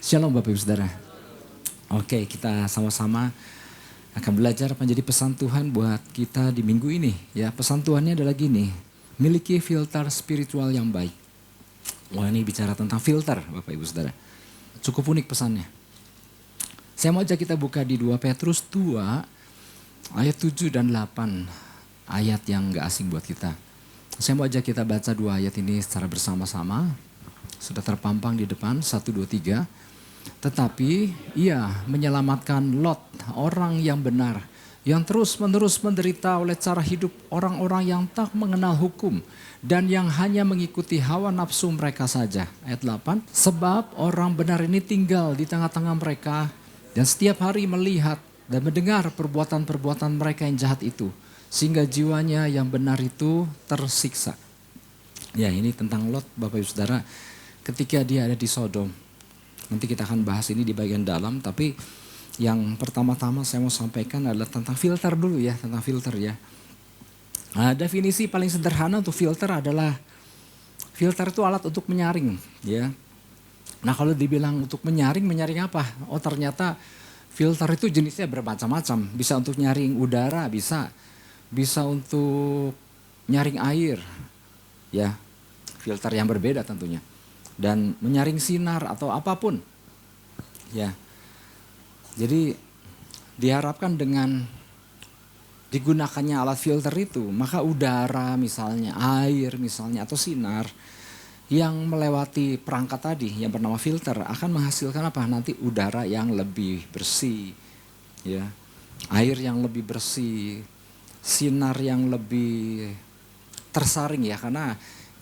Shalom Bapak Ibu Saudara. Oke, kita sama-sama akan belajar menjadi pesan Tuhan buat kita di minggu ini. Ya, pesan Tuhannya adalah gini, miliki filter spiritual yang baik. Wah, ini bicara tentang filter Bapak Ibu Saudara. Cukup unik pesannya. Saya mau ajak kita buka di 2 Petrus 2 ayat 7 dan 8. Ayat yang gak asing buat kita. Saya mau ajak kita baca 2 ayat ini secara bersama-sama. Sudah terpampang di depan, 1, 2, 3. Tetapi ia menyelamatkan Lot, orang yang benar, yang terus-menerus menderita oleh cara hidup orang-orang yang tak mengenal hukum dan yang hanya mengikuti hawa nafsu mereka saja. Ayat 8, sebab orang benar ini tinggal di tengah-tengah mereka dan setiap hari melihat dan mendengar perbuatan-perbuatan mereka yang jahat itu, sehingga jiwanya yang benar itu tersiksa. Ya, ini tentang Lot Bapak Ibu Saudara ketika dia ada di Sodom. Nanti kita akan bahas ini di bagian dalam, tapi yang pertama-tama saya mau sampaikan adalah tentang filter dulu ya, tentang filter ya. Nah, definisi paling sederhana untuk filter adalah, filter itu alat untuk menyaring ya. Nah kalau dibilang untuk menyaring apa? Oh ternyata filter itu jenisnya bermacam-macam, bisa untuk nyaring udara, bisa untuk nyaring air ya, filter yang berbeda tentunya. Dan menyaring sinar atau apapun. Ya. Jadi diharapkan dengan digunakannya alat filter itu, maka udara misalnya, air misalnya atau sinar yang melewati perangkat tadi yang bernama filter akan menghasilkan apa? Nanti udara yang lebih bersih, ya. Air yang lebih bersih, sinar yang lebih tersaring ya, karena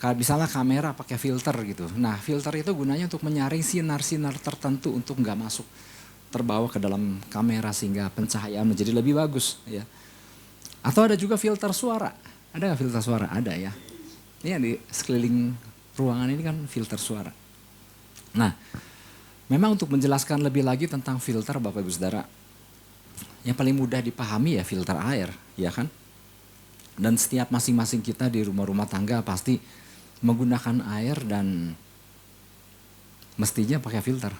misalnya kamera pakai filter gitu. Nah filter itu gunanya untuk menyaring sinar-sinar tertentu untuk nggak masuk terbawa ke dalam kamera sehingga pencahayaan menjadi lebih bagus ya. Atau ada juga filter suara. Ada nggak filter suara? Ada ya. Ini yang di sekeliling ruangan ini kan filter suara. Nah memang untuk menjelaskan lebih lagi tentang filter Bapak Ibu Saudara, yang paling mudah dipahami ya filter air ya kan. Dan setiap masing-masing kita di rumah-rumah tangga pasti menggunakan air dan mestinya pakai filter.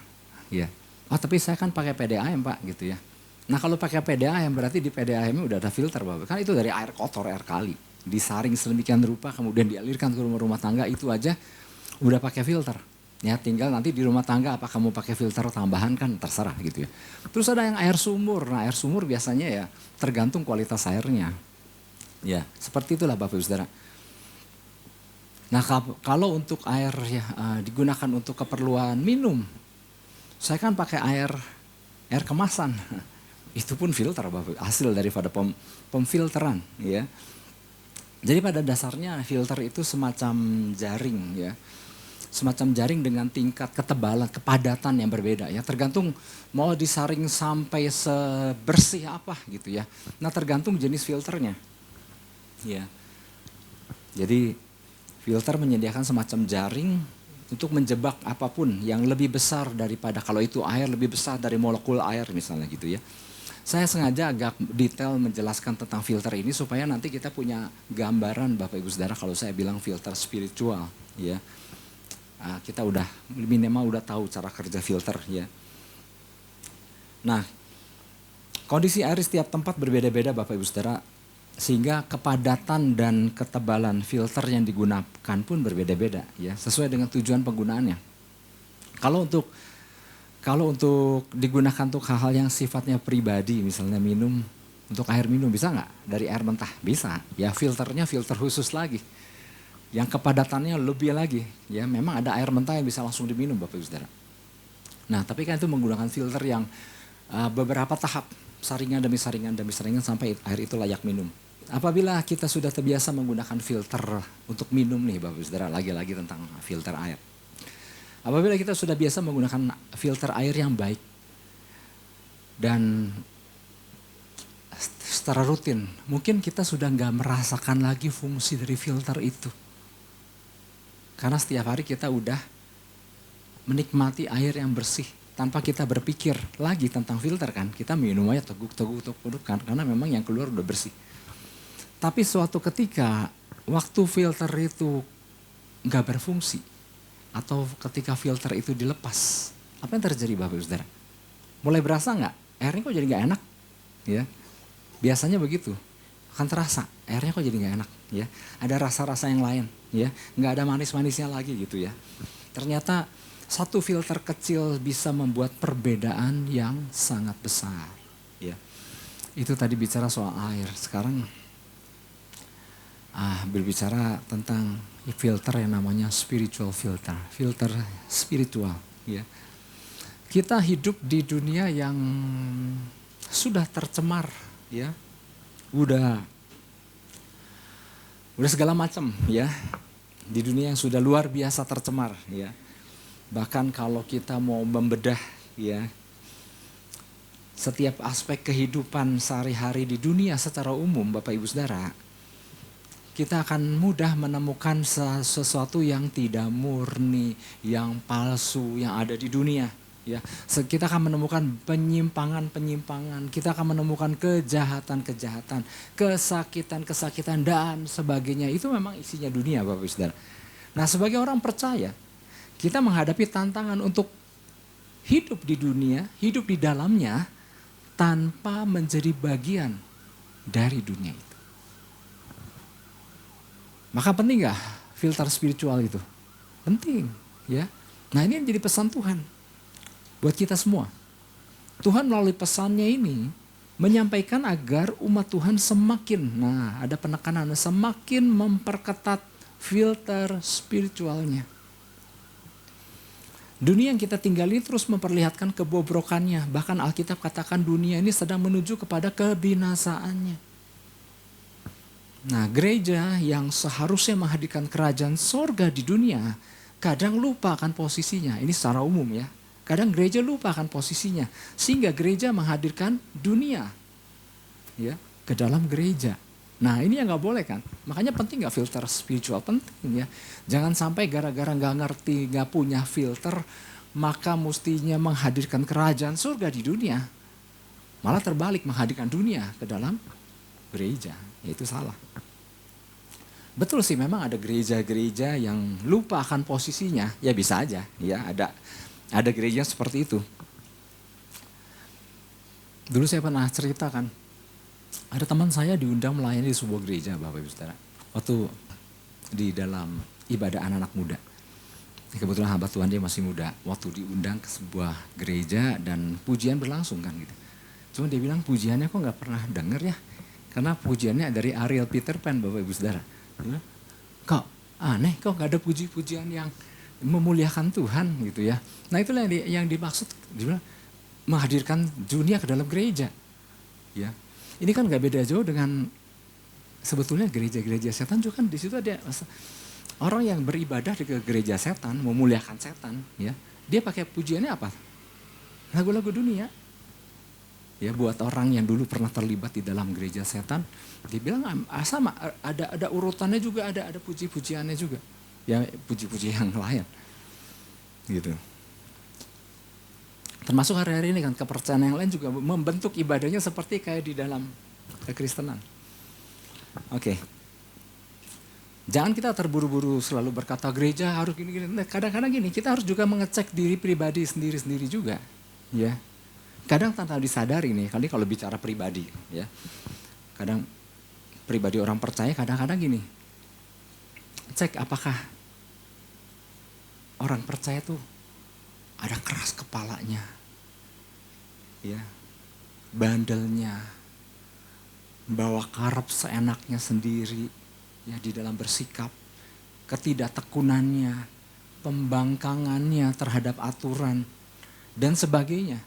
Ya. Oh tapi saya kan pakai PDAM Pak gitu ya. Nah kalau pakai PDAM berarti di PDAM udah ada filter Bapak. Kan itu dari air kotor, air kali. Disaring sedemikian rupa kemudian dialirkan ke rumah-rumah tangga, itu aja udah pakai filter. Ya tinggal nanti di rumah tangga apa kamu pakai filter tambahan kan terserah gitu ya. Terus ada yang air sumur. Nah air sumur biasanya ya tergantung kualitas airnya. Ya seperti itulah Bapak Ibu Saudara. Nah kalau untuk air ya digunakan untuk keperluan minum, saya kan pakai air kemasan, itu pun filter Bapak, hasil daripada pemfilteran ya. Jadi pada dasarnya filter itu semacam jaring ya, semacam jaring dengan tingkat ketebalan, kepadatan yang berbeda ya, tergantung mau disaring sampai sebersih apa gitu ya. Nah tergantung jenis filternya ya. Jadi filter menyediakan semacam jaring untuk menjebak apapun yang lebih besar daripada, kalau itu air lebih besar dari molekul air misalnya gitu ya. Saya sengaja agak detail menjelaskan tentang filter ini supaya nanti kita punya gambaran Bapak Ibu Saudara kalau saya bilang filter spiritual ya. Kita udah minimal udah tahu cara kerja filter ya. Nah kondisi air setiap tempat berbeda-beda Bapak Ibu Saudara, sehingga kepadatan dan ketebalan filter yang digunakan pun berbeda-beda ya, sesuai dengan tujuan penggunaannya. Kalau untuk digunakan untuk hal-hal yang sifatnya pribadi, misalnya minum, untuk air minum bisa nggak dari air mentah? Bisa ya, filternya filter khusus lagi yang kepadatannya lebih lagi ya. Memang ada air mentah yang bisa langsung diminum Bapak Ibu Saudara. Nah tapi kan itu menggunakan filter yang beberapa tahap, saringan demi saringan demi saringan sampai air itu layak minum. Apabila kita sudah terbiasa menggunakan filter untuk minum nih Bapak Saudara, lagi-lagi tentang filter air. Apabila kita sudah biasa menggunakan filter air yang baik dan secara rutin, mungkin kita sudah nggak merasakan lagi fungsi dari filter itu. Karena setiap hari kita udah menikmati air yang bersih tanpa kita berpikir lagi tentang filter kan. Kita minum aja teguk-teguk kan, karena memang yang keluar udah bersih. Tapi suatu ketika waktu filter itu nggak berfungsi atau ketika filter itu dilepas, Apa yang terjadi Bapak Ibu Saudara? Mulai berasa nggak? Airnya kok jadi nggak enak? Ya, biasanya begitu. Akan terasa airnya kok jadi nggak enak. Ya, ada rasa-rasa yang lain. Ya, nggak ada manis-manisnya lagi gitu ya. Ternyata satu filter kecil bisa membuat perbedaan yang sangat besar. Ya, itu tadi bicara soal air. Sekarang berbicara tentang filter yang namanya spiritual filter. Filter spiritual. Ya. Kita hidup di dunia yang sudah tercemar, ya, udah segala macam, ya, di dunia yang sudah luar biasa tercemar, ya. Bahkan kalau kita mau membedah, ya, setiap aspek kehidupan sehari-hari di dunia secara umum, Bapak Ibu Saudara, kita akan mudah menemukan sesuatu yang tidak murni, yang palsu, yang ada di dunia. Ya, kita akan menemukan penyimpangan-penyimpangan, kita akan menemukan kejahatan-kejahatan, kesakitan-kesakitan dan sebagainya. Itu memang isinya dunia, Bapak Ibu Saudara. Nah, sebagai orang percaya, kita menghadapi tantangan untuk hidup di dunia, hidup di dalamnya tanpa menjadi bagian dari dunia itu. Maka penting gak filter spiritual itu? Penting, ya. Nah, ini yang jadi pesan Tuhan buat kita semua. Tuhan melalui pesannya ini menyampaikan agar umat Tuhan semakin, ada penekanan, semakin memperketat filter spiritualnya. Dunia yang kita tinggali terus memperlihatkan kebobrokannya. Bahkan Alkitab katakan dunia ini sedang menuju kepada kebinasaannya. Nah, gereja yang seharusnya menghadirkan kerajaan sorga di dunia kadang lupa akan posisinya. Ini secara umum ya. Kadang gereja lupa akan posisinya, sehingga gereja menghadirkan dunia, ya, ke dalam gereja. Nah, ini yang nggak boleh kan? Makanya penting nggak filter spiritual, penting ya. Jangan sampai gara-gara nggak ngerti, nggak punya filter, maka mestinya menghadirkan kerajaan surga di dunia, malah terbalik menghadirkan dunia ke dalam gereja. Ya, itu salah. Betul sih, memang ada gereja-gereja yang lupa akan posisinya, ya bisa aja, ya ada gereja seperti itu. Dulu saya pernah ceritakan, ada teman saya diundang melayani di sebuah gereja, Bapak Ibu Saudara. Waktu di dalam ibadah anak-anak muda. Kebetulan hamba Tuhan dia masih muda. Waktu diundang ke sebuah gereja dan pujian berlangsung kan gitu. Cuma dia bilang pujiannya kok gak pernah denger ya. Karena pujiannya dari Ariel Peter Pan, Bapak Ibu Saudara. Kok aneh, kok gak ada puji-pujian yang memuliakan Tuhan gitu ya. Nah, itulah yang dimaksud dibilang menghadirkan dunia ke dalam gereja. Ya. Ini kan gak beda jauh dengan sebetulnya gereja-gereja setan juga kan di situ ada orang yang beribadah di gereja setan, memuliakan setan, ya. Dia pakai pujiannya apa? Lagu-lagu dunia. Ya, buat orang yang dulu pernah terlibat di dalam gereja setan, dia bilang sama, ada urutannya juga, ada puji-pujiannya juga. Ya, puji-puji yang lain. Gitu. Termasuk hari-hari ini kan kepercayaan yang lain juga membentuk ibadahnya seperti kayak di dalam kekristenan. Oke. Jangan kita terburu-buru selalu berkata gereja harus gini-gini. Nah, kadang-kadang gini, kita harus juga mengecek diri pribadi sendiri-sendiri juga. Ya. Kadang tanpa disadari nih, kali kalau bicara pribadi, ya. Kadang pribadi orang percaya kadang-kadang gini. Cek apakah orang percaya tuh ada keras kepalanya, ya, bandelnya, bawa karep seenaknya sendiri, ya, di dalam bersikap, ketidaktekunannya, pembangkangannya terhadap aturan dan sebagainya.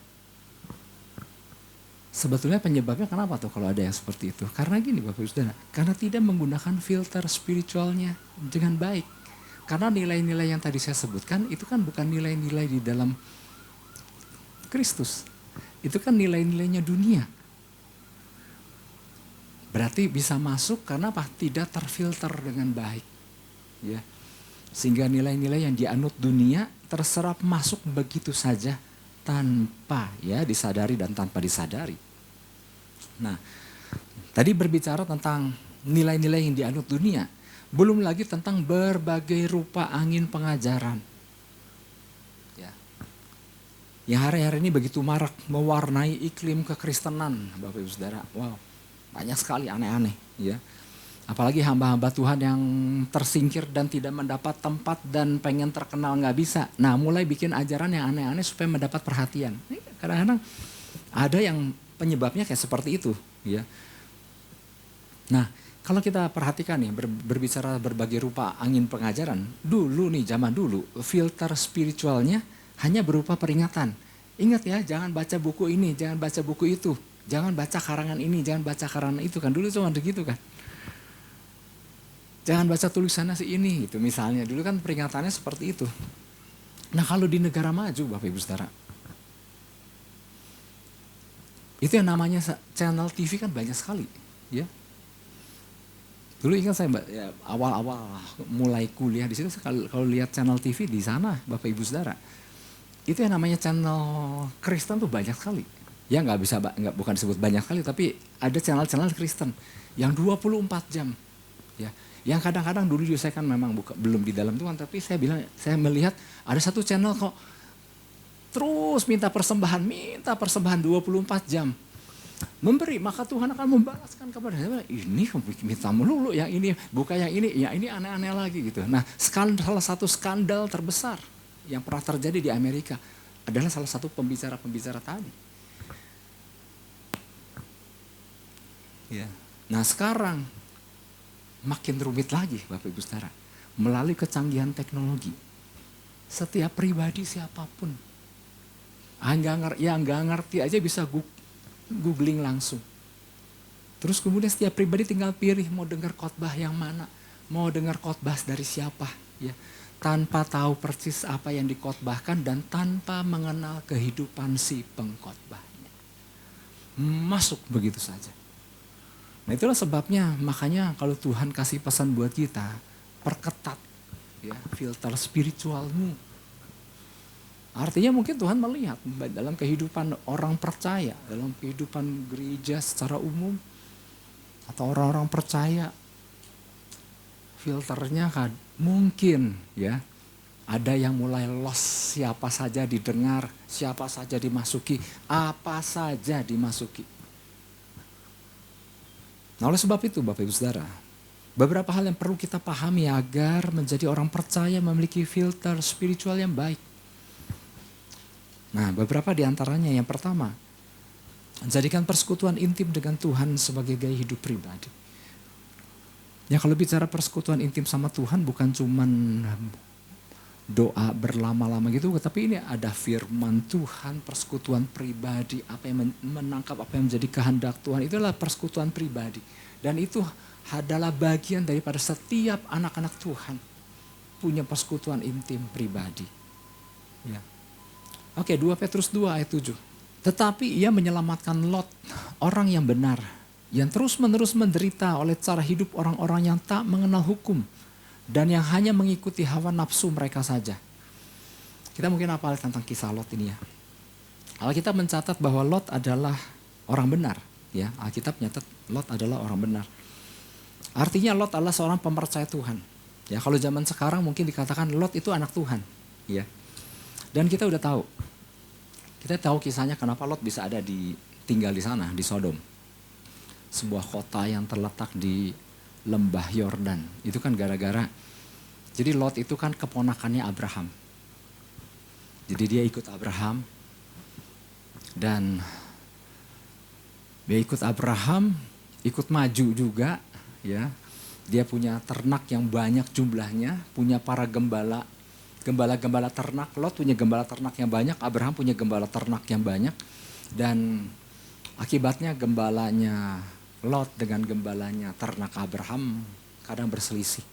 Sebetulnya penyebabnya kenapa tuh kalau ada yang seperti itu? Karena gini Bapak Ibu Saudara, karena tidak menggunakan filter spiritualnya dengan baik. Karena nilai-nilai yang tadi saya sebutkan itu kan bukan nilai-nilai di dalam Kristus. Itu kan nilai-nilainya dunia. Berarti bisa masuk karena apa? Tidak terfilter dengan baik. Ya. Sehingga nilai-nilai yang dianut dunia terserap masuk begitu saja tanpa ya disadari dan tanpa disadari. Nah, tadi berbicara tentang nilai-nilai yang dianut dunia. Belum lagi tentang berbagai rupa angin pengajaran. Ya. yang hari-hari ini begitu marak mewarnai iklim kekristenan, Bapak Ibu Saudara. Wow, banyak sekali aneh-aneh, ya. Apalagi hamba-hamba Tuhan yang tersingkir dan tidak mendapat tempat dan pengen terkenal nggak bisa. Nah, mulai bikin ajaran yang aneh-aneh supaya mendapat perhatian. Ini kadang-kadang ada yang penyebabnya kayak seperti itu, ya. Nah, kalau kita perhatikan nih, berbicara berbagai rupa angin pengajaran, dulu nih, zaman dulu, filter spiritualnya hanya berupa peringatan. Ingat ya, jangan baca buku ini, jangan baca buku itu, jangan baca karangan ini, jangan baca karangan itu kan. Dulu cuma begitu kan. Jangan baca tulisannya si ini gitu misalnya. Dulu kan peringatannya seperti itu. Nah, kalau di negara maju Bapak Ibu Saudara, itu yang namanya channel TV kan banyak sekali, ya. Dulu ingat saya ya, awal-awal mulai kuliah di situ, kalau lihat channel TV di sana Bapak Ibu Saudara, itu yang namanya channel Kristen tuh banyak sekali. Ya bukan disebut banyak sekali, tapi ada channel-channel Kristen yang 24 jam. Ya, yang kadang-kadang dulu juga saya kan memang belum di dalam Tuhan, tapi saya melihat ada satu channel kok terus minta persembahan 24 jam. Memberi, maka Tuhan akan membalaskan kepada saya. Ini minta melulu, yang ini bukan yang ini aneh-aneh lagi gitu. Nah, salah satu skandal terbesar yang pernah terjadi di Amerika adalah salah satu pembicara-pembicara tadi. Ya. Nah, sekarang makin rumit lagi Bapak Ibu Saudara. Melalui kecanggihan teknologi. Setiap pribadi siapapun. Yang nggak ngerti aja bisa googling langsung. Terus kemudian setiap pribadi tinggal pilih mau dengar khotbah yang mana. Mau dengar khotbah dari siapa. Ya. Tanpa tahu persis apa yang dikhotbahkan dan tanpa mengenal kehidupan si pengkhotbahnya. Masuk begitu saja. Nah, itulah sebabnya makanya kalau Tuhan kasih pesan buat kita, perketat ya filter spiritualmu. Artinya mungkin Tuhan melihat dalam kehidupan orang percaya, dalam kehidupan gereja secara umum atau orang-orang percaya, filternya kan mungkin ya ada yang mulai lost, siapa saja didengar, siapa saja dimasuki, apa saja dimasuki. Nah, oleh sebab itu Bapak Ibu Saudara, beberapa hal yang perlu kita pahami agar menjadi orang percaya memiliki filter spiritual yang baik. Nah, beberapa di antaranya, yang pertama, jadikan persekutuan intim dengan Tuhan sebagai gaya hidup pribadi. Ya, kalau bicara persekutuan intim sama Tuhan bukan cuman doa berlama-lama gitu, tapi ini ada firman Tuhan, persekutuan pribadi, apa yang menangkap apa yang menjadi kehendak Tuhan, itulah persekutuan pribadi. Dan itu adalah bagian daripada setiap anak-anak Tuhan punya persekutuan intim pribadi. Ya. Oke, 2 Petrus 2 ayat 7. Tetapi ia menyelamatkan Lot, orang yang benar, yang terus-menerus menderita oleh cara hidup orang-orang yang tak mengenal hukum dan yang hanya mengikuti hawa nafsu mereka saja. Kita mungkin hafal tentang kisah Lot ini ya. Alkitab mencatat bahwa Lot adalah orang benar. Ya, Alkitab mencatat Lot adalah orang benar. Artinya Lot adalah seorang pemercaya Tuhan. Ya, kalau zaman sekarang mungkin dikatakan Lot itu anak Tuhan. Ya. Dan kita udah tahu. Kita tahu kisahnya kenapa Lot bisa tinggal di sana, di Sodom. Sebuah kota yang terletak di lembah Yordan. Itu kan gara-gara, jadi Lot itu kan keponakannya Abraham. Jadi dia ikut Abraham dan dia ikut Abraham, ikut maju juga ya. Dia punya ternak yang banyak jumlahnya, punya para gembala ternak. Lot punya gembala ternak yang banyak, Abraham punya gembala ternak yang banyak. Dan akibatnya gembalanya Lot dengan gembalanya ternak Abraham kadang berselisih.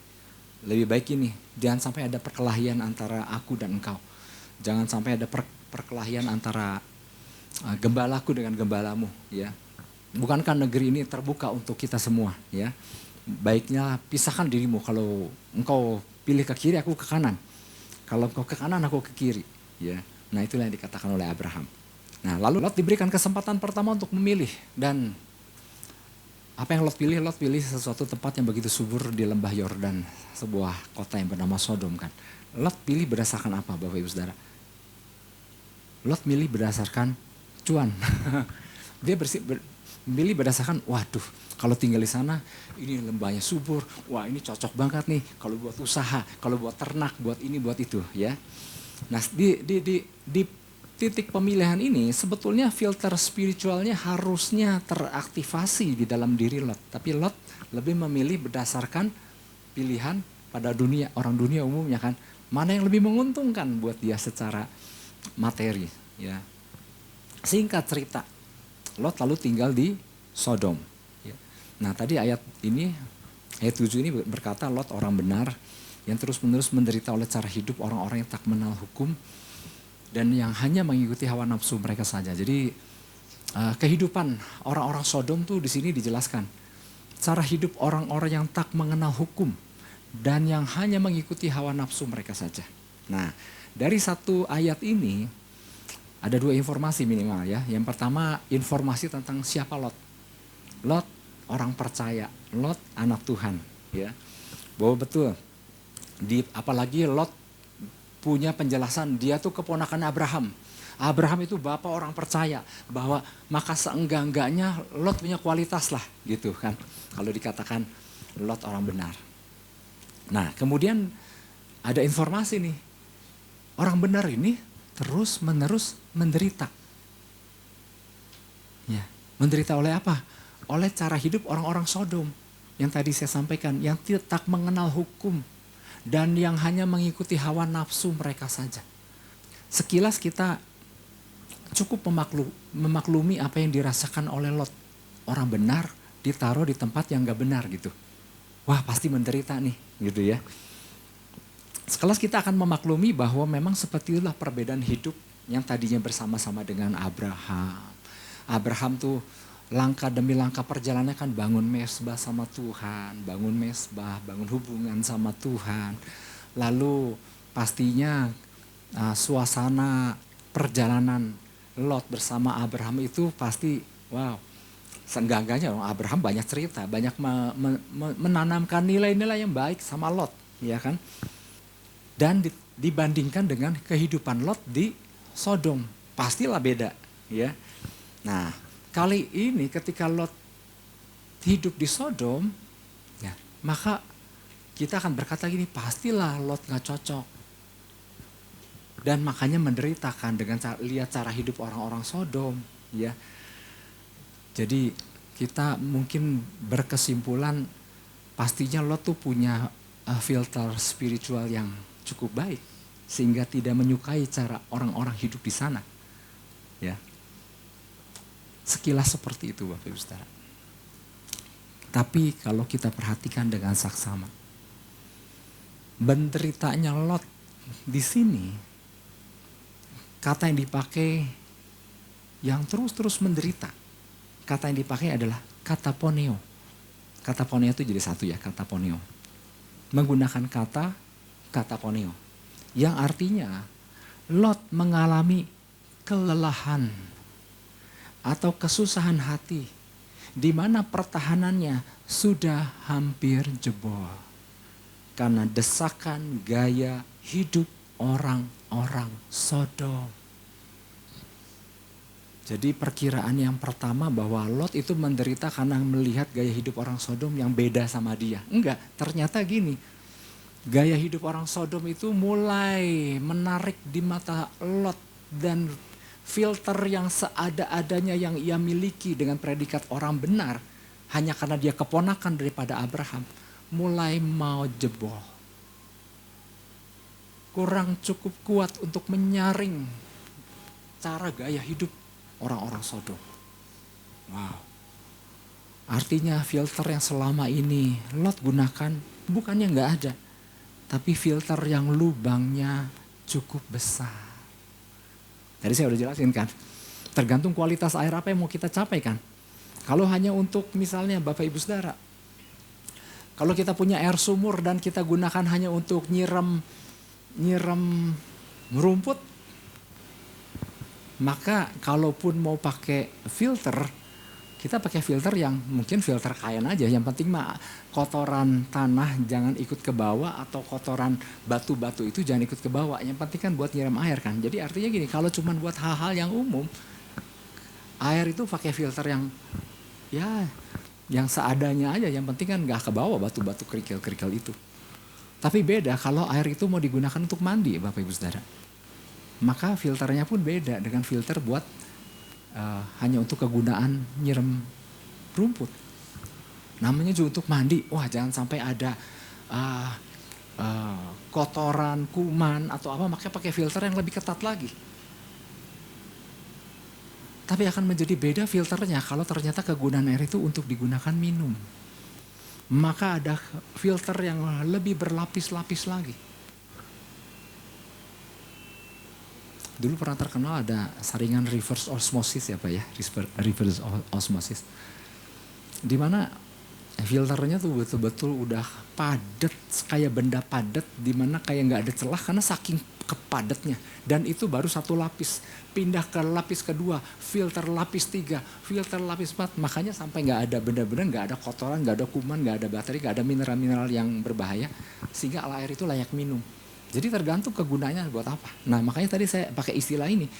Lebih baik ini, jangan sampai ada perkelahian antara aku dan engkau. Jangan sampai ada perkelahian antara gembalaku dengan gembalamu. Ya. Bukankah negeri ini terbuka untuk kita semua? Ya. Baiknya pisahkan dirimu, kalau engkau pilih ke kiri, aku ke kanan. Kalau engkau ke kanan, aku ke kiri. Ya. Nah, itulah yang dikatakan oleh Abraham. Nah, lalu Lot diberikan kesempatan pertama untuk memilih. Dan apa yang Lot pilih? Lot pilih sesuatu tempat yang begitu subur di lembah Yordan. Sebuah kota yang bernama Sodom kan. Lot pilih berdasarkan apa Bapak Ibu Saudara? Lot milih berdasarkan cuan. Dia milih berdasarkan, waduh kalau tinggal di sana ini lembahnya subur, wah ini cocok banget nih kalau buat usaha, kalau buat ternak, buat ini, buat itu ya. Nah di titik pemilihan ini sebetulnya filter spiritualnya harusnya teraktivasi di dalam diri Lot. Tapi Lot lebih memilih berdasarkan pilihan pada dunia, orang dunia umumnya kan. Mana yang lebih menguntungkan buat dia secara materi ya. Singkat cerita, Lot lalu tinggal di Sodom. Ya. Nah tadi ayat 7 ini berkata Lot orang benar yang terus-menerus menderita oleh cara hidup orang-orang yang tak mengenal hukum dan yang hanya mengikuti hawa nafsu mereka saja. Jadi kehidupan orang-orang Sodom tuh di sini dijelaskan. Cara hidup orang-orang yang tak mengenal hukum dan yang hanya mengikuti hawa nafsu mereka saja. Nah dari satu ayat ini ada 2 informasi minimal ya. Yang pertama informasi tentang siapa Lot. Lot orang percaya, Lot anak Tuhan ya. Bahwa betul, apalagi Lot punya penjelasan dia tuh keponakan Abraham. Abraham itu bapak orang percaya bahwa maka seenggak-enggaknya Lot punya kualitas lah gitu kan. Kalau dikatakan Lot orang benar. Nah kemudian ada informasi nih. Orang benar ini terus menerus menderita. Ya, menderita oleh apa? Oleh cara hidup orang-orang Sodom. Yang tadi saya sampaikan, yang tak mengenal hukum. Dan yang hanya mengikuti hawa nafsu mereka saja. Sekilas kita cukup memaklumi apa yang dirasakan oleh Lot. Orang benar ditaruh di tempat yang gak benar gitu. Wah pasti menderita nih gitu ya. Sekelas kita akan memaklumi bahwa memang seperti itulah perbedaan hidup yang tadinya bersama-sama dengan Abraham. Abraham tuh langkah demi langkah perjalanannya kan bangun mesbah sama Tuhan, bangun mesbah, bangun hubungan sama Tuhan. Lalu pastinya suasana perjalanan Lot bersama Abraham itu pasti wow. Seenggak-enggaknya Abraham banyak cerita, banyak menanamkan nilai-nilai yang baik sama Lot, ya kan? Dan dibandingkan dengan kehidupan Lot di Sodom, pastilah beda, ya. Nah, kali ini ketika Lot hidup di Sodom, ya, maka kita akan berkata gini, pastilah Lot gak cocok. Dan makanya menderitakan dengan lihat cara hidup orang-orang Sodom, ya. Jadi kita mungkin berkesimpulan pastinya Lot tuh punya filter spiritual yang cukup baik sehingga tidak menyukai cara orang-orang hidup di sana. Ya. Sekilas seperti itu Bapak Ibu Saudara. Tapi kalau kita perhatikan dengan saksama, menderitanya Lot di sini, kata yang dipakai yang terus-terus menderita, kata yang dipakai adalah kataponeo. Kataponeo itu jadi satu ya, kataponeo. Menggunakan kata kataponeo, yang artinya Lot mengalami kelelahan atau kesusahan hati, di mana pertahanannya sudah hampir jebol karena desakan gaya hidup orang-orang Sodom. Jadi perkiraan yang pertama bahwa Lot itu menderita karena melihat gaya hidup orang Sodom yang beda sama dia. Enggak, ternyata gini, gaya hidup orang Sodom itu mulai menarik di mata Lot dan filter yang seada-adanya yang ia miliki dengan predikat orang benar hanya karena dia keponakan daripada Abraham mulai mau jebol. Kurang cukup kuat untuk menyaring cara gaya hidup orang-orang Sodom. Wow. Artinya filter yang selama ini Lot gunakan bukannya nggak ada, tapi filter yang lubangnya cukup besar. Tadi saya udah jelasin kan, tergantung kualitas air apa yang mau kita capai kan. Kalau hanya untuk misalnya Bapak Ibu Saudara, kalau kita punya air sumur dan kita gunakan hanya untuk nyiram rumput, maka kalaupun mau pakai filter, kita pakai filter yang mungkin filter kain aja. Yang penting mah kotoran tanah jangan ikut ke bawah, atau kotoran batu-batu itu jangan ikut ke bawah. Yang penting kan buat nyiram air kan. Jadi artinya gini, kalau cuma buat hal-hal yang umum, air itu pakai filter yang ya yang seadanya aja. Yang penting kan gak ke bawah batu-batu kerikil-kerikil itu. Tapi beda kalau air itu mau digunakan untuk mandi, Bapak Ibu Saudara. Maka filternya pun beda dengan filter buat hanya untuk kegunaan nyiram rumput. Namanya juga untuk mandi. Wah, jangan sampai ada kotoran, kuman atau apa, makanya pakai filter yang lebih ketat lagi. Tapi akan menjadi beda filternya kalau ternyata kegunaan air itu untuk digunakan minum. Maka ada filter yang lebih berlapis-lapis lagi. Dulu pernah terkenal ada saringan reverse osmosis ya Pak ya, reverse osmosis. Di mana filternya tuh betul-betul udah padat, kayak benda padat, di mana kayak nggak ada celah karena saking kepadatnya. Dan itu baru satu lapis, pindah ke lapis kedua, filter lapis 3, filter lapis 4. Makanya sampai nggak ada benda-benda, nggak ada kotoran, nggak ada kuman, nggak ada bakteri, nggak ada mineral-mineral yang berbahaya, sehingga air itu layak minum. Jadi tergantung kegunaannya buat apa. Nah makanya tadi saya pakai istilah ini.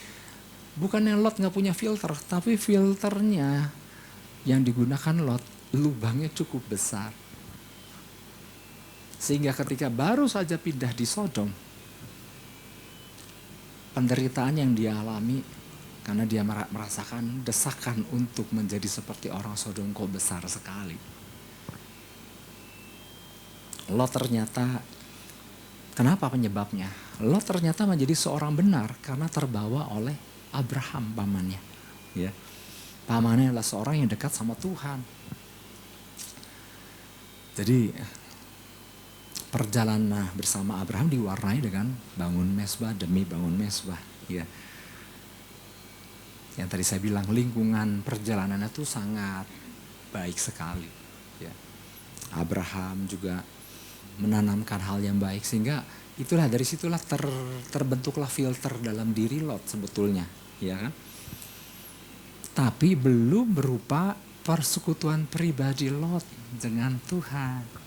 Bukannya Lot nggak punya filter, tapi filternya yang digunakan Lot lubangnya cukup besar. Sehingga ketika baru saja pindah di Sodom, penderitaan yang dia alami karena dia merasakan desakan untuk menjadi seperti orang Sodom kok besar sekali. Lot ternyata, kenapa penyebabnya? Lot ternyata menjadi seorang benar karena terbawa oleh Abraham pamannya. Ya. Pamannya adalah seorang yang dekat sama Tuhan. Jadi perjalanan bersama Abraham diwarnai dengan bangun mesbah demi bangun mesbah. Ya. Yang tadi saya bilang lingkungan perjalanannya itu sangat baik sekali. Ya. Abraham juga menanamkan hal yang baik sehingga itulah dari situlah terbentuklah filter dalam diri Lot sebetulnya, ya kan? Tapi belum berupa persekutuan pribadi Lot dengan Tuhan.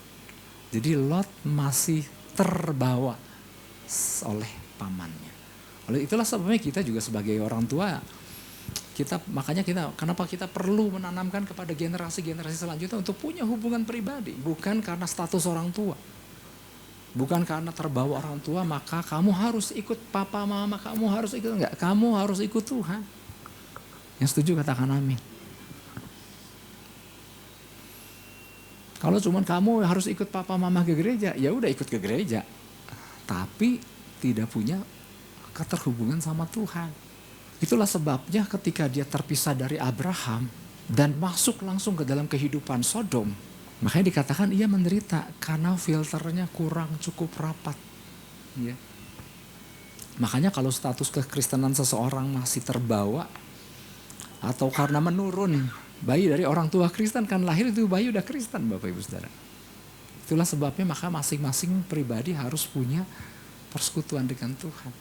Jadi Lot masih terbawa oleh pamannya. Oleh itulah sebabnya kita juga sebagai orang tua, kenapa kita perlu menanamkan kepada generasi-generasi selanjutnya untuk punya hubungan pribadi, bukan karena status orang tua. Bukan karena terbawa orang tua maka kamu harus ikut papa mama, kamu harus ikut, enggak, kamu harus ikut Tuhan. Yang setuju katakan amin. Kalau cuman kamu harus ikut papa mama ke gereja, ya udah ikut ke gereja. Tapi tidak punya keterhubungan sama Tuhan. Itulah sebabnya ketika dia terpisah dari Abraham dan masuk langsung ke dalam kehidupan Sodom, makanya dikatakan ia menderita karena filternya kurang cukup rapat. Ya. Makanya kalau status kekristenan seseorang masih terbawa atau karena menurun, bayi dari orang tua Kristen kan lahir itu bayi udah Kristen Bapak Ibu Saudara. Itulah sebabnya maka masing-masing pribadi harus punya persekutuan dengan Tuhan.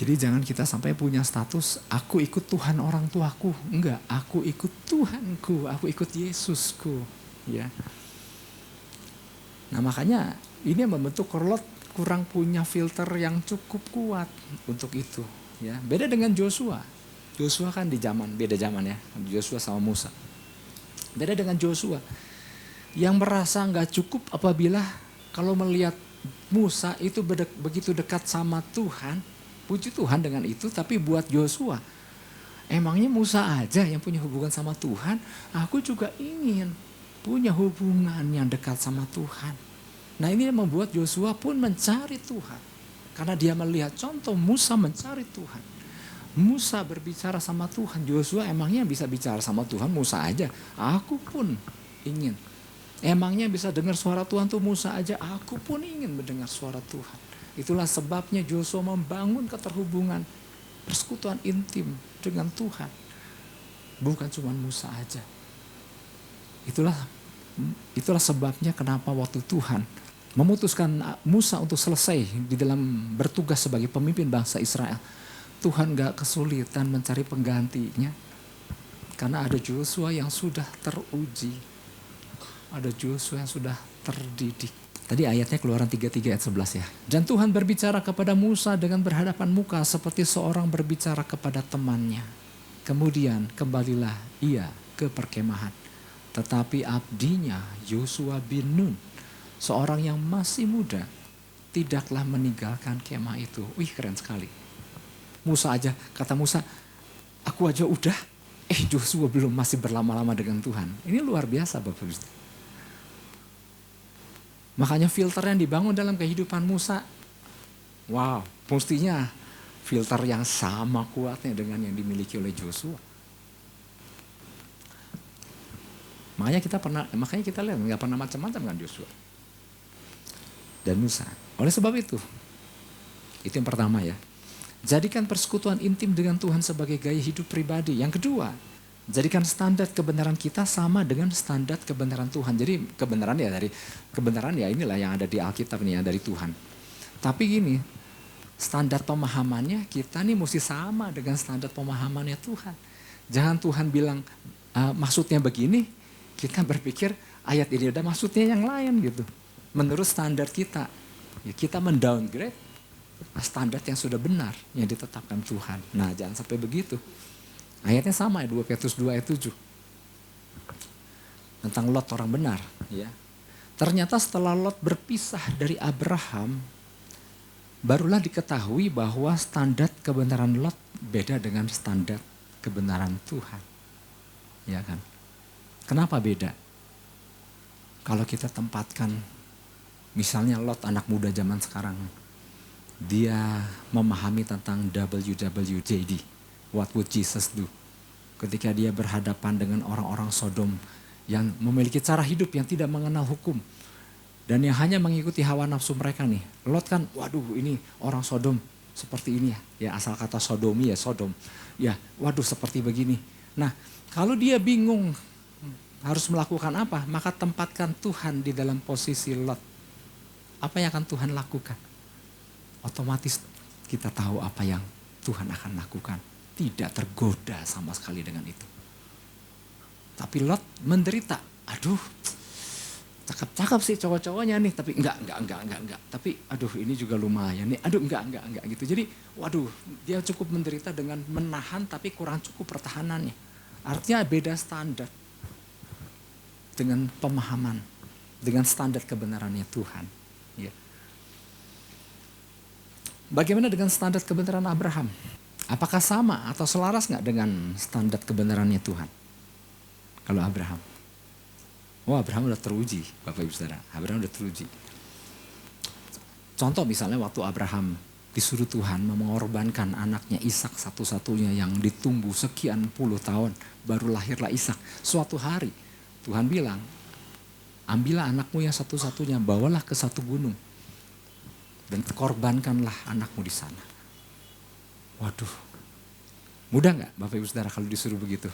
Jadi jangan kita sampai punya status aku ikut Tuhan orang tuaku. Enggak, aku ikut Tuhanku, aku ikut Yesusku. Ya. Nah makanya ini yang membentuk Lot kurang punya filter yang cukup kuat untuk itu. Ya. Beda dengan Joshua. Joshua kan beda zaman ya. Joshua sama Musa. Beda dengan Joshua. Yang merasa gak cukup apabila kalau melihat Musa itu begitu dekat sama Tuhan. Puji Tuhan dengan itu, tapi buat Joshua. Emangnya Musa aja yang punya hubungan sama Tuhan. Aku juga ingin punya hubungan yang dekat sama Tuhan. Nah ini membuat Joshua pun mencari Tuhan. Karena dia melihat contoh Musa mencari Tuhan. Musa berbicara sama Tuhan. Joshua emangnya bisa bicara sama Tuhan Musa aja. Aku pun ingin. Emangnya bisa dengar suara Tuhan tuh Musa aja. Aku pun ingin mendengar suara Tuhan. Itulah sebabnya Joshua membangun keterhubungan. Persekutuan intim dengan Tuhan. Bukan cuma Musa aja. Itulah sebabnya kenapa waktu Tuhan memutuskan Musa untuk selesai di dalam bertugas sebagai pemimpin bangsa Israel. Tuhan gak kesulitan mencari penggantinya. Karena ada Joshua yang sudah teruji. Ada Joshua yang sudah terdidik. Tadi ayatnya Keluaran 33 ayat 11 ya. Dan Tuhan berbicara kepada Musa dengan berhadapan muka seperti seorang berbicara kepada temannya. Kemudian kembalilah ia ke perkemahan. Tetapi abdinya Yosua bin Nun, seorang yang masih muda, tidaklah meninggalkan kemah itu. Wih, keren sekali. Musa aja, kata Musa, aku aja udah. Joshua belum, masih berlama-lama dengan Tuhan. Ini luar biasa Bapak Ibu. Makanya filter yang dibangun dalam kehidupan Musa, wow, mestinya filter yang sama kuatnya dengan yang dimiliki oleh Joshua. Makanya kita lihat nggak pernah macam-macam kan Joshua dan Musa. Oleh sebab itu yang pertama ya. Jadikan persekutuan intim dengan Tuhan sebagai gaya hidup pribadi. Yang kedua, jadikan standar kebenaran kita sama dengan standar kebenaran Tuhan. Jadi kebenaran ya inilah yang ada di Alkitab nih ya, dari Tuhan. Tapi gini, standar pemahamannya kita nih mesti sama dengan standar pemahamannya Tuhan. Jangan Tuhan bilang maksudnya begini, kita berpikir ayat ini ada maksudnya yang lain gitu. Menurut standar kita, ya kita mendowngrade standar yang sudah benar yang ditetapkan Tuhan. Nah, jangan sampai begitu. Ayatnya sama ya, 2 Petrus 2 ayat 7. Tentang Lot orang benar. Ya. Ternyata setelah Lot berpisah dari Abraham, barulah diketahui bahwa standar kebenaran Lot beda dengan standar kebenaran Tuhan. Ya kan? Kenapa beda? Kalau kita tempatkan, misalnya Lot anak muda zaman sekarang, dia memahami tentang WWJD, what would Jesus do? Ketika dia berhadapan dengan orang-orang Sodom yang memiliki cara hidup yang tidak mengenal hukum. Dan yang hanya mengikuti hawa nafsu mereka nih. Lot kan, waduh ini orang Sodom seperti ini ya. Ya asal kata Sodomi ya, Sodom. Ya waduh seperti begini. Nah kalau dia bingung harus melakukan apa, maka tempatkan Tuhan di dalam posisi Lot. Apa yang akan Tuhan lakukan? Otomatis kita tahu apa yang Tuhan akan lakukan. Tidak tergoda sama sekali dengan itu. Tapi Lot menderita. Aduh, cakep-cakep sih cowok-cowoknya nih. Tapi enggak. Tapi aduh ini juga lumayan nih. Aduh enggak gitu. Jadi waduh dia cukup menderita dengan menahan tapi kurang cukup pertahanannya. Artinya beda standar dengan pemahaman. Dengan standar kebenarannya Tuhan. Ya. Bagaimana dengan standar kebenaran Abraham? Apakah sama atau selaras nggak dengan standar kebenarannya Tuhan? Kalau Abraham. Abraham udah teruji, Bapak Ibu Saudara. Abraham udah teruji. Contoh misalnya waktu Abraham disuruh Tuhan mengorbankan anaknya Ishak satu-satunya yang ditunggu sekian puluh tahun. Baru lahirlah Ishak. Suatu hari Tuhan bilang, ambillah anakmu yang satu-satunya, bawalah ke satu gunung. Dan korbankanlah anakmu di sana. Waduh, mudah nggak Bapak Ibu Saudara kalau disuruh begitu?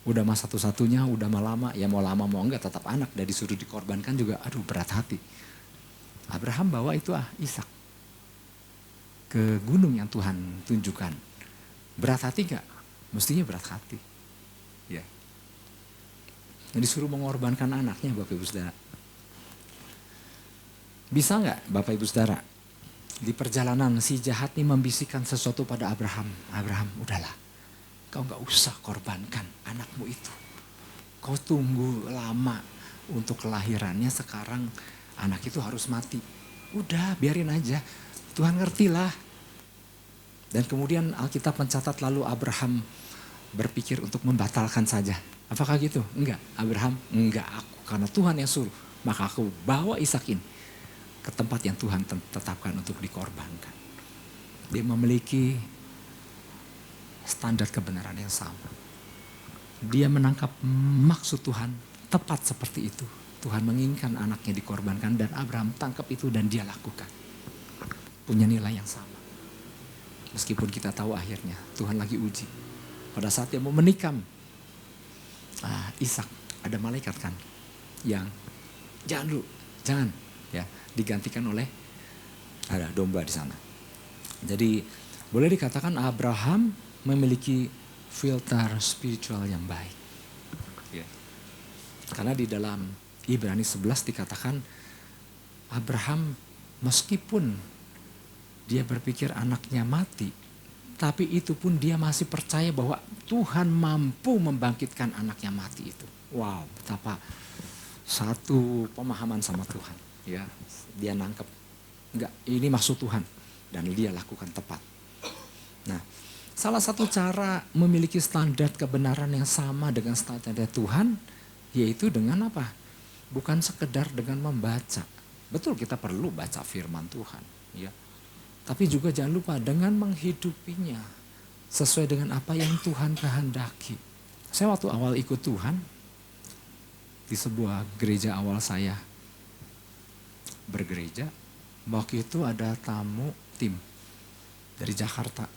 Udah mah satu-satunya, udah mah lama mau enggak tetap anak. Dan disuruh dikorbankan juga, aduh berat hati. Abraham bawa itu Ishak ke gunung yang Tuhan tunjukkan. Berat hati nggak? Mestinya berat hati. Ya. Dan disuruh mengorbankan anaknya Bapak Ibu Saudara. Bisa nggak Bapak Ibu Saudara? Di perjalanan si jahat ini membisikkan sesuatu pada Abraham. Abraham, udahlah. Kau gak usah korbankan anakmu itu. Kau tunggu lama untuk kelahirannya, sekarang anak itu harus mati. Udah biarin aja. Tuhan ngertilah. Dan kemudian Alkitab mencatat lalu Abraham berpikir untuk membatalkan saja. Apakah gitu? Enggak. Abraham, enggak aku. Karena Tuhan yang suruh. Maka aku bawa Ishak ini ke tempat yang Tuhan tetapkan untuk dikorbankan. Dia memiliki standar kebenaran yang sama. Dia menangkap maksud Tuhan tepat seperti itu. Tuhan menginginkan anaknya dikorbankan dan Abraham tangkap itu dan dia lakukan. Punya nilai yang sama. Meskipun kita tahu akhirnya Tuhan lagi uji. Pada saat dia mau menikam Ishak, ada malaikat kan yang jangan ya, digantikan oleh ada domba di sana. Jadi boleh dikatakan Abraham memiliki filter spiritual yang baik. Karena di dalam Ibrani 11 dikatakan Abraham meskipun dia berpikir anaknya mati, tapi itu pun dia masih percaya bahwa Tuhan mampu membangkitkan anaknya mati itu. Wow, betapa satu pemahaman sama Tuhan. Ya, dia nangkep, enggak, ini maksud Tuhan dan dia lakukan tepat. Nah, salah satu cara memiliki standar kebenaran yang sama dengan standar Tuhan, yaitu dengan apa? Bukan sekedar dengan membaca. Betul kita perlu baca firman Tuhan, ya. Tapi juga jangan lupa dengan menghidupinya sesuai dengan apa yang Tuhan kehendaki. Saya waktu awal ikut Tuhan di sebuah gereja awal saya bergereja, waktu itu ada tamu tim dari Jakarta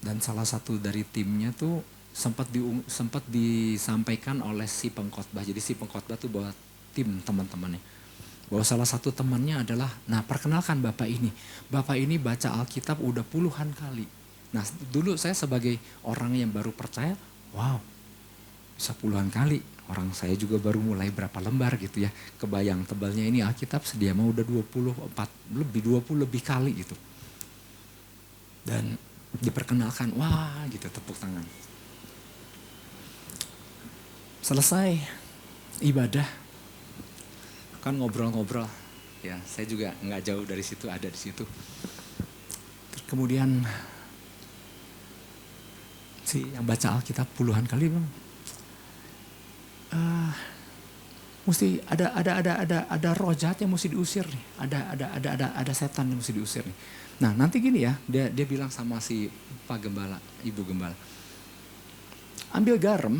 dan salah satu dari timnya tuh sempat disampaikan oleh si pengkhotbah. Jadi si pengkhotbah tuh bawa tim teman-temannya. Bahwa salah satu temannya adalah, nah perkenalkan Bapak ini. Bapak ini baca Alkitab udah puluhan kali. Nah dulu saya sebagai orang yang baru percaya, wow bisa puluhan kali. Orang saya juga baru mulai berapa lembar gitu ya. Kebayang tebalnya ini Alkitab sedia mau udah 20 lebih kali gitu. Dan diperkenalkan, wah gitu tepuk tangan. Selesai ibadah. Kan ngobrol-ngobrol, ya saya juga nggak jauh dari situ, ada di situ. Terus kemudian si yang baca Alkitab puluhan kali bang, mesti ada roh jahat yang mesti diusir nih, ada setan yang mesti diusir nih. Nah nanti gini ya, dia bilang sama si Pak Gembala, Ibu Gembala, ambil garam.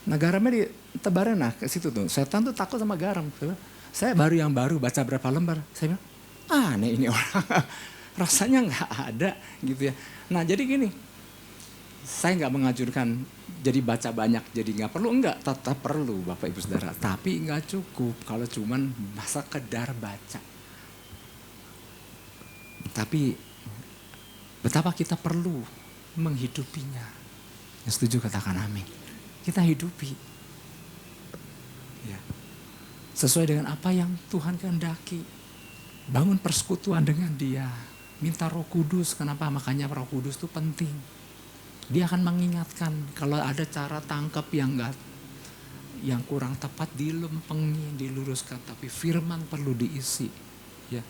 Nah garamnya ditebarin nah ke situ tuh. Setan tuh takut sama garam. Saya baru baca berapa lembar. Saya bilang, aneh ini orang. Rasanya gak ada gitu ya. Nah jadi gini. Saya gak mengajurkan jadi baca banyak. Jadi gak perlu. Enggak, tetap perlu Bapak Ibu Saudara. Tapi gak cukup kalau cuman sekedar baca. Tapi betapa kita perlu menghidupinya. Yang setuju katakan amin. Kita hidupi ya, sesuai dengan apa yang Tuhan kehendaki. Bangun persekutuan dengan Dia, minta Roh Kudus. Kenapa? Makanya Roh Kudus itu penting. Dia akan mengingatkan kalau ada cara tangkap yang kurang tepat, dilempengi, diluruskan. Tapi firman perlu diisi ya.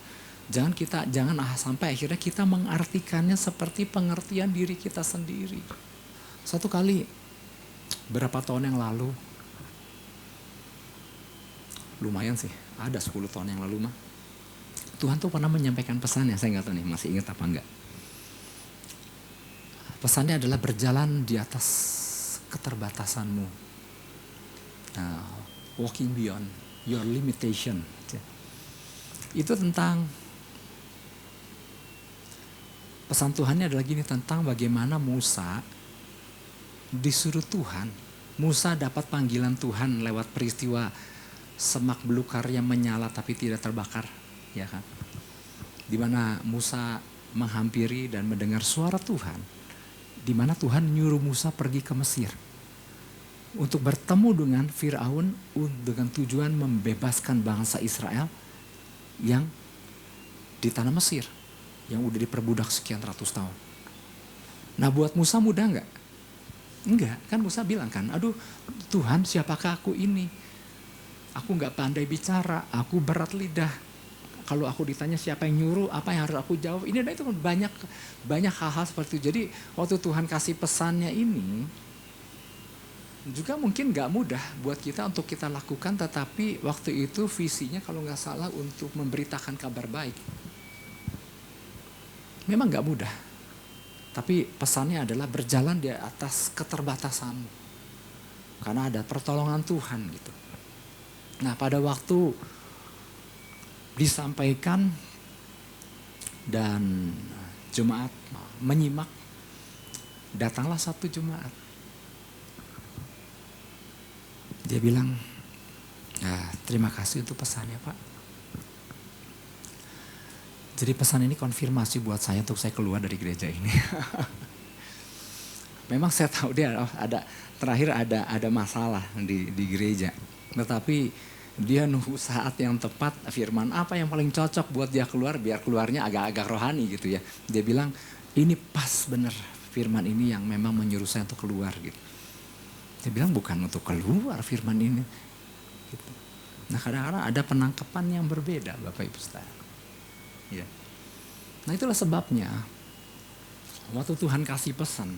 Jangan sampai akhirnya kita mengartikannya seperti pengertian diri kita sendiri. Satu kali berapa tahun yang lalu, lumayan sih, ada 10 tahun yang lalu mah, Tuhan tuh pernah menyampaikan pesannya, saya nggak tahu nih masih ingat apa enggak. Pesannya adalah berjalan di atas keterbatasanmu, walking beyond your limitation. Itu tentang, pesan Tuhannya adalah gini, tentang bagaimana Musa disuruh Tuhan. Musa dapat panggilan Tuhan lewat peristiwa semak belukar yang menyala tapi tidak terbakar, ya kan? Di mana Musa menghampiri dan mendengar suara Tuhan, di mana Tuhan nyuruh Musa pergi ke Mesir untuk bertemu dengan Firaun dengan tujuan membebaskan bangsa Israel yang di tanah Mesir yang udah diperbudak sekian ratus tahun. Nah buat Musa mudah nggak? Enggak, kan Musa bilang kan, aduh Tuhan siapakah aku ini? Aku gak pandai bicara, aku berat lidah. Kalau aku ditanya siapa yang nyuruh, apa yang harus aku jawab. Ini dan itu banyak hal-hal seperti itu. Jadi waktu Tuhan kasih pesannya ini, juga mungkin gak mudah buat kita untuk kita lakukan. Tetapi waktu itu visinya kalau gak salah untuk memberitakan kabar baik. Memang gak mudah. Tapi pesannya adalah berjalan di atas keterbatasanmu. Karena ada pertolongan Tuhan gitu. Nah pada waktu disampaikan dan jemaat menyimak, datanglah satu jemaat. Dia bilang, terima kasih untuk pesannya Pak. Jadi pesan ini konfirmasi buat saya untuk saya keluar dari gereja ini. Memang saya tahu dia terakhir ada masalah di gereja. Tetapi dia nunggu saat yang tepat, firman apa yang paling cocok buat dia keluar, biar keluarnya agak-agak rohani gitu ya. Dia bilang ini pas bener firman ini yang memang menyuruh saya untuk keluar gitu. Dia bilang bukan untuk keluar firman ini. Gitu. Nah kadang-kadang ada penangkapan yang berbeda Bapak Ibu Saudara. Ya. Nah itulah sebabnya waktu Tuhan kasih pesan,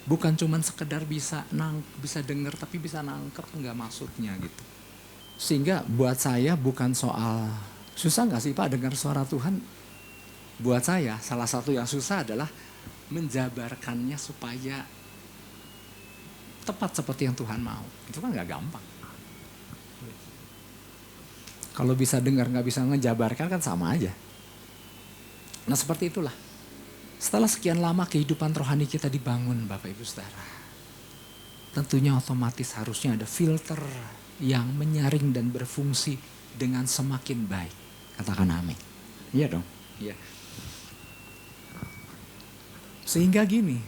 bukan cuman sekedar bisa dengar tapi bisa nangkep nggak maksudnya gitu. Sehingga buat saya bukan soal susah nggak sih Pak dengar suara Tuhan? Buat saya salah satu yang susah adalah menjabarkannya supaya tepat seperti yang Tuhan mau. Itu kan nggak gampang. Kalau bisa dengar nggak bisa ngejabarkan kan sama aja. Nah seperti itulah. Setelah sekian lama kehidupan rohani kita dibangun Bapak Ibu Saudara. Tentunya otomatis harusnya ada filter yang menyaring dan berfungsi dengan semakin baik. Katakan amin. Iya dong. Iya. Sehingga gini,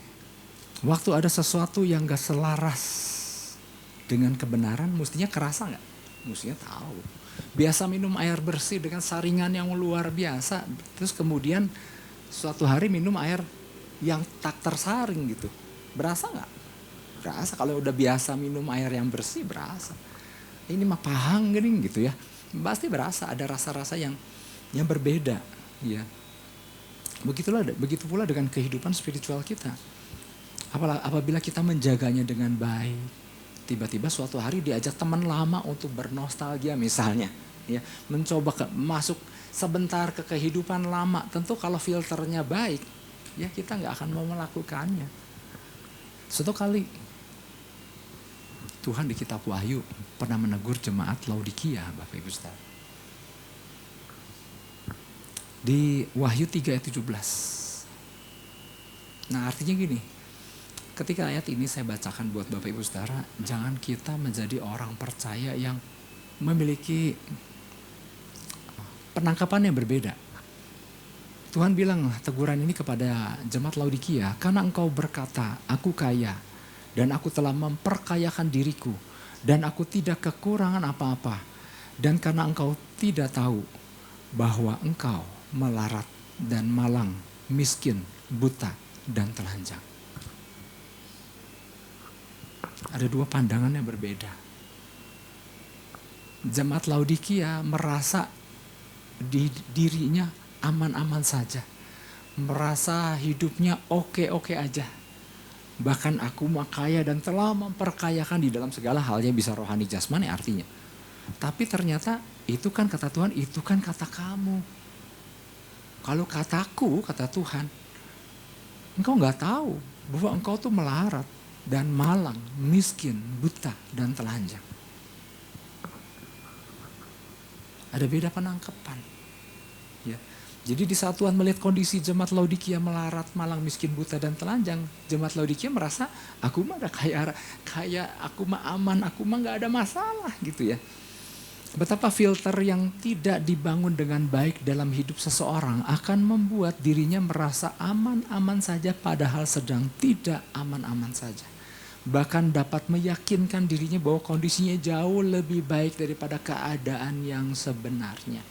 waktu ada sesuatu yang gak selaras dengan kebenaran, mestinya kerasa gak? Mestinya tahu. Biasa minum air bersih dengan saringan yang luar biasa, terus kemudian suatu hari minum air yang tak tersaring gitu. Berasa gak? Berasa. Kalau udah biasa minum air yang bersih, berasa. Ini mah pahang gini gitu ya. Pasti berasa ada rasa-rasa yang berbeda, ya. Begitu pula dengan kehidupan spiritual kita. Apabila kita menjaganya dengan baik, tiba-tiba suatu hari diajak teman lama untuk bernostalgia misalnya, ya, mencoba masuk sebentar ke kehidupan lama. Tentu kalau filternya baik, ya kita nggak akan mau melakukannya. Suatu kali Tuhan di kitab Wahyu pernah menegur jemaat Laodikia, Bapak Ibu Saudara. Di Wahyu 3 ayat 17. Nah artinya gini, ketika ayat ini saya bacakan buat Bapak Ibu Saudara, jangan kita menjadi orang percaya yang memiliki penangkapan yang berbeda. Tuhan bilang teguran ini kepada jemaat Laodikia, karena engkau berkata, aku kaya, dan aku telah memperkayakan diriku, dan aku tidak kekurangan apa-apa. Dan karena engkau tidak tahu bahwa engkau melarat dan malang, miskin, buta, dan telanjang. Ada dua pandangan yang berbeda. Jemaat Laodikia merasa dirinya aman-aman saja. Merasa hidupnya oke-oke aja. Bahkan aku mah kaya dan telah memperkayakan di dalam segala hal yang bisa rohani jasmani artinya. Tapi ternyata itu kan kata Tuhan, itu kan kata kamu. Kalau kataku, kata Tuhan, engkau gak tahu bahwa engkau tuh melarat dan malang, miskin, buta, dan telanjang. Ada beda penangkapan. Ya. Jadi di saat Tuhan melihat kondisi jemaat Laodikia melarat, malang, miskin, buta, dan telanjang, jemaat Laodikia merasa aku mah gak kaya, aku mah aman, aku mah gak ada masalah gitu ya. Betapa filter yang tidak dibangun dengan baik dalam hidup seseorang akan membuat dirinya merasa aman-aman saja padahal sedang tidak aman-aman saja. Bahkan dapat meyakinkan dirinya bahwa kondisinya jauh lebih baik daripada keadaan yang sebenarnya.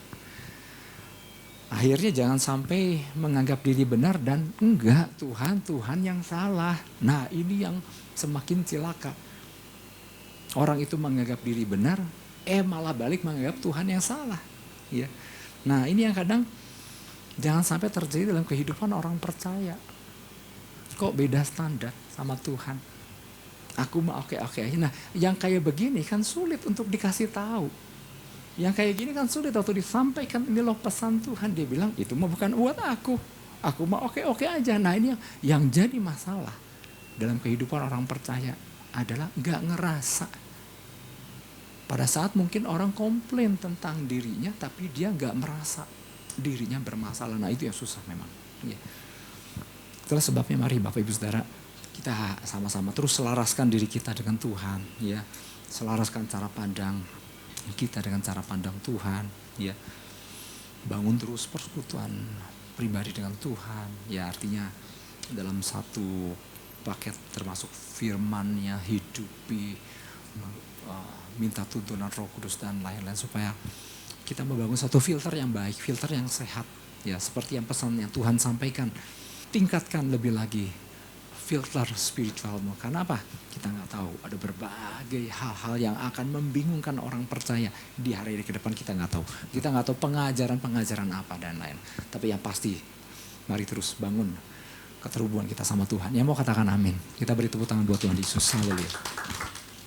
Akhirnya jangan sampai menganggap diri benar dan enggak, Tuhan yang salah. Nah ini yang semakin celaka. Orang itu menganggap diri benar, malah balik menganggap Tuhan yang salah. Ya. Nah ini yang kadang jangan sampai terjadi dalam kehidupan orang percaya. Kok beda standar sama Tuhan? Aku mah oke-oke aja. Nah yang kayak begini kan sulit untuk dikasih tahu. Yang kayak gini kan sulit waktu disampaikan ini loh pesan Tuhan. Dia bilang itu mah bukan buat aku. Aku mah oke-oke aja. Nah ini yang jadi masalah dalam kehidupan orang percaya adalah gak ngerasa. Pada saat mungkin orang komplain tentang dirinya tapi dia gak merasa dirinya bermasalah. Nah itu yang susah memang. Ya. Itulah sebabnya mari Bapak Ibu Saudara kita sama-sama terus selaraskan diri kita dengan Tuhan. Ya. Selaraskan cara pandang kita dengan cara pandang Tuhan, ya. Bangun terus persekutuan pribadi dengan Tuhan, ya artinya dalam satu paket termasuk firman-Nya hidupi, minta tuntunan Roh Kudus dan lain-lain supaya kita membangun satu filter yang baik, filter yang sehat. Ya, seperti yang pesan yang Tuhan sampaikan. Tingkatkan lebih lagi filter spiritualmu. Karena apa? Kita nggak tahu. Ada berbagai hal-hal yang akan membingungkan orang percaya di hari ke depan, kita nggak tahu. Kita nggak tahu pengajaran-pengajaran apa dan lain. Tapi yang pasti, mari terus bangun keterhubungan kita sama Tuhan. Yang mau katakan amin. Kita beri tepuk tangan buat Tuhan Yesus. Haleluya.